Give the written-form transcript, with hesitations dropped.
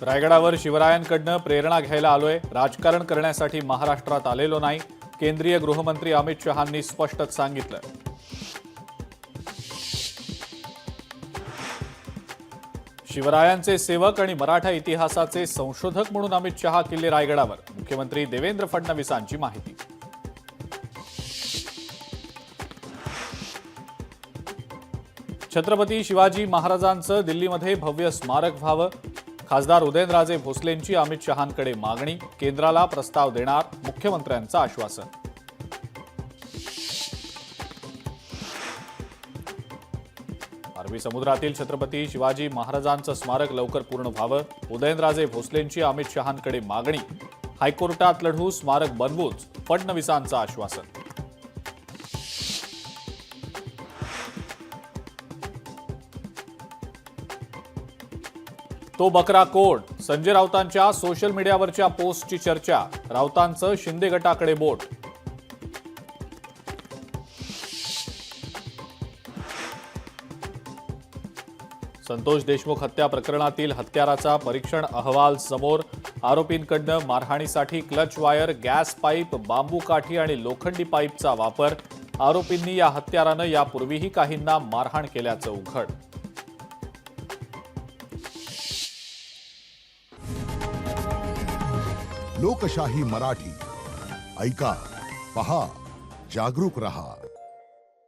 रायगडावर शिवरायांकडनं प्रेरणा घ्यायला आलोय, राजकारण करण्यासाठी महाराष्ट्रात आलेलो नाही, केंद्रीय गृहमंत्री अमित शहांनी स्पष्टच सांगितलं. शिवरायांचे सेवक आणि मराठा इतिहासाचे संशोधक म्हणून अमित शहा किल्ले रायगडावर. मुख्यमंत्री देवेंद्र फडणवीसांची माहिती. छत्रपती शिवाजी महाराजांचं दिल्लीमध्ये भव्य स्मारक व्हावं, खासदार उदयनराजे भोसलेंची अमित शहांकडे मागणी. केंद्राला प्रस्ताव देणार, मुख्यमंत्र्यांचं आश्वासन. अरबी समुद्रातील छत्रपती शिवाजी महाराजांचं स्मारक लवकर पूर्ण व्हावं, उदयनराजे भोसलेंची अमित शहांकडे मागणी. हायकोर्टात लढू, स्मारक बनवूच, फडणवीसांचं आश्वासन. तो बकरा कोण? संजय राऊतांच्या सोशल मीडियावरच्या पोस्टची चर्चा. राऊतांचं शिंदे गटाकडे बोट. संतोष देशमुख हत्या प्रकरणातील हत्याराचा परीक्षण अहवाल समोर. आरोपींकडनं मारहाणीसाठी क्लच वायर, गॅस पाईप, बांबू काठी आणि लोखंडी पाईपचा वापर. आरोपींनी या हत्यारानं यापूर्वीही काहींना मारहाण केल्याचं उघड. लोकशाही मराठी ऐका, पहा, जागरूक रहा.